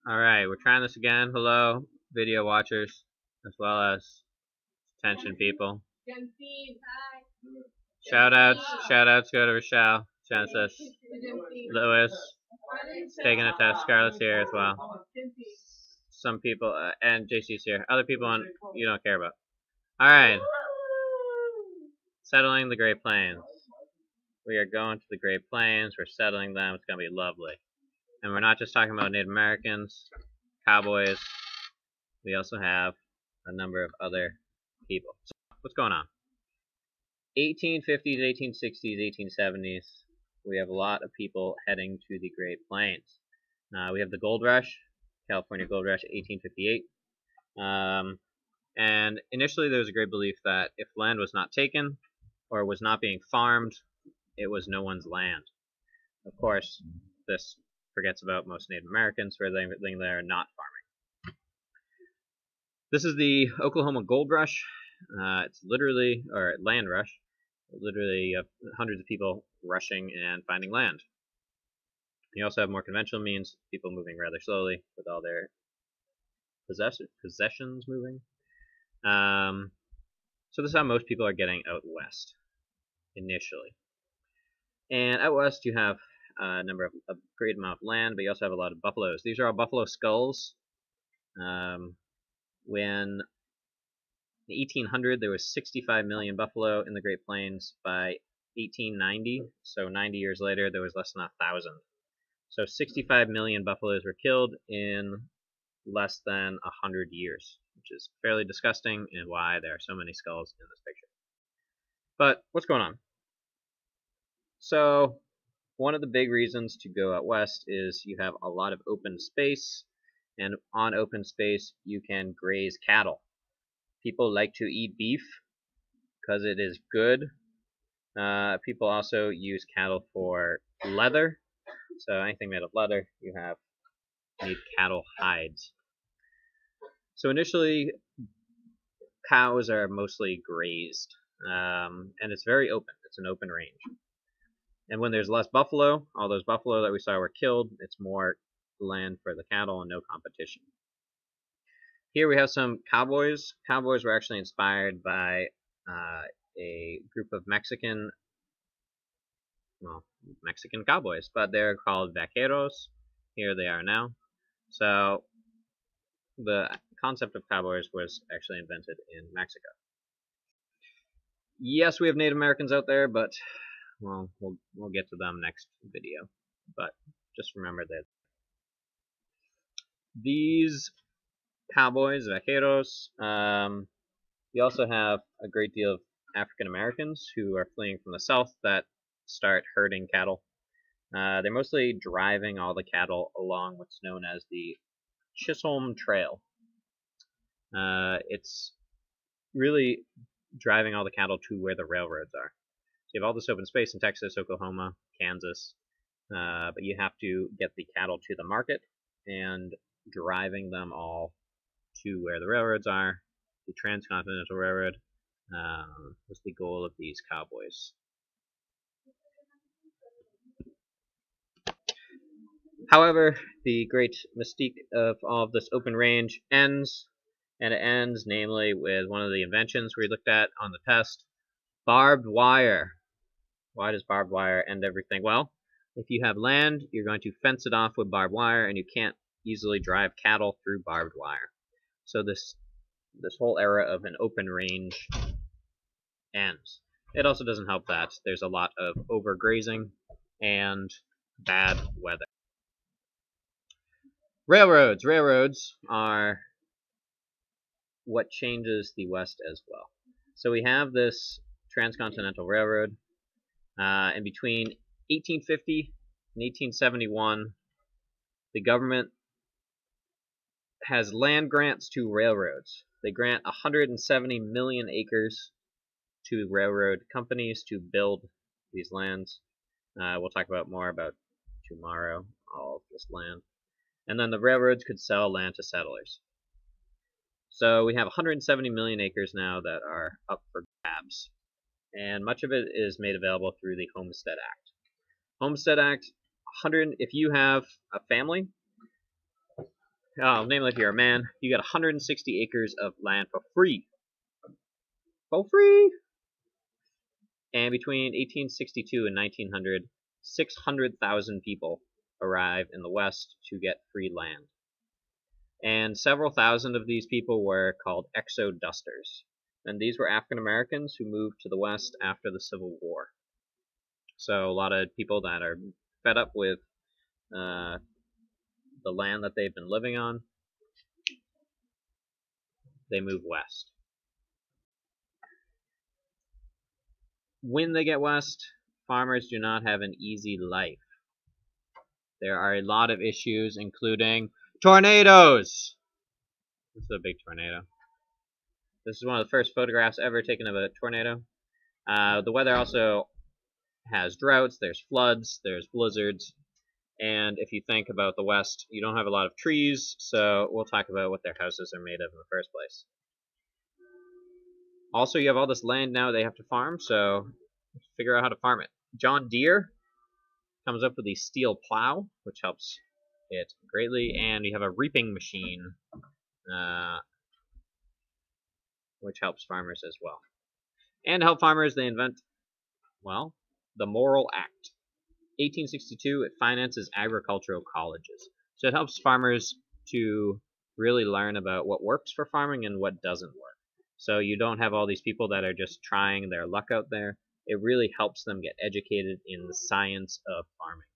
Alright, we're trying this again. Hello, video watchers, as well as attention people. Shoutouts go to Rochelle, Genesis, Lewis, taking a test, Scarlett's here as well. Some people, and JC's here. Other people you don't care about. Alright, settling the Great Plains. We are going to the Great Plains, we're settling them, it's going to be lovely. And we're not just talking about Native Americans, cowboys, we also have a number of other people. So, what's going on? 1850s, 1860s, 1870s, we have a lot of people heading to the Great Plains. We have the Gold Rush, California Gold Rush, 1858. And initially there was a great belief that if land was not taken or was not being farmed, it was no one's land. Of course, this forgets about most Native Americans who are living there and not farming. This is the Oklahoma Gold Rush. It's literally, or land rush, literally hundreds of people rushing and finding land. You also have more conventional means, people moving rather slowly with all their possessions moving. So this is how most people are getting out west, initially. And out west you have a great amount of land, but you also have a lot of buffaloes. These are all buffalo skulls. When in 1800 there was 65 million buffalo in the Great Plains. By 1890, so 90 years later, there was less than 1,000. So 65 million buffaloes were killed in less than 100 years, which is fairly disgusting and why there are so many skulls in this picture. But what's going on? So one of the big reasons to go out west is you have a lot of open space, and on open space you can graze cattle. People like to eat beef because it is good. People also use cattle for leather, so anything made of leather you need cattle hides. So initially cows are mostly grazed, and it's very open. It's an open range. And when there's less buffalo, all those buffalo that we saw were killed, it's more land for the cattle and no competition. Here we have some cowboys. Cowboys were actually inspired by a group of Mexican cowboys, but they're called Vaqueros. Here they are now. So the concept of cowboys was actually invented in Mexico. Yes, we have Native Americans out there, but well, we'll get to them next video. But just remember that these cowboys, Vaqueros, we also have a great deal of African Americans who are fleeing from the south that start herding cattle. They're mostly driving all the cattle along what's known as the Chisholm Trail. It's really driving all the cattle to where the railroads are. So you have all this open space in Texas, Oklahoma, Kansas, but you have to get the cattle to the market and driving them all to where the railroads are. The Transcontinental Railroad was the goal of these cowboys. However, the great mystique of all of this open range ends, and it ends namely with one of the inventions we looked at on the test, barbed wire. Why does barbed wire end everything? Well, if you have land, you're going to fence it off with barbed wire, and you can't easily drive cattle through barbed wire. So this whole era of an open range ends. It also doesn't help that there's a lot of overgrazing and bad weather. Railroads. Railroads are what changes the West as well. So we have this Transcontinental Railroad. In between 1850 and 1871, the government has land grants to railroads. They grant 170 million acres to railroad companies to build these lands. We'll talk about more about tomorrow, all of this land. And then the railroads could sell land to settlers. So we have 170 million acres now that are up for grabs. And much of it is made available through the Homestead Act. Homestead Act, if you have a family, Namely, if you're a man, you get 160 acres of land for free. For free! And between 1862 and 1900, 600,000 people arrived in the West to get free land. And several thousand of these people were called Exodusters. And these were African Americans who moved to the West after the Civil War. So a lot of people that are fed up with the land that they've been living on, they move west. When they get west, farmers do not have an easy life. There are a lot of issues, including tornadoes! This is a big tornado. This is one of the first photographs ever taken of a tornado. The weather also has droughts, there's floods, there's blizzards, and if you think about the West, you don't have a lot of trees, so we'll talk about what their houses are made of in the first place. Also, you have all this land now they have to farm, so figure out how to farm it. John Deere comes up with the steel plow, which helps it greatly, and you have a reaping machine, which helps farmers as well. And to help farmers, they invent, well, the Morrill Act. 1862, it finances agricultural colleges. So it helps farmers to really learn about what works for farming and what doesn't work. So you don't have all these people that are just trying their luck out there. It really helps them get educated in the science of farming.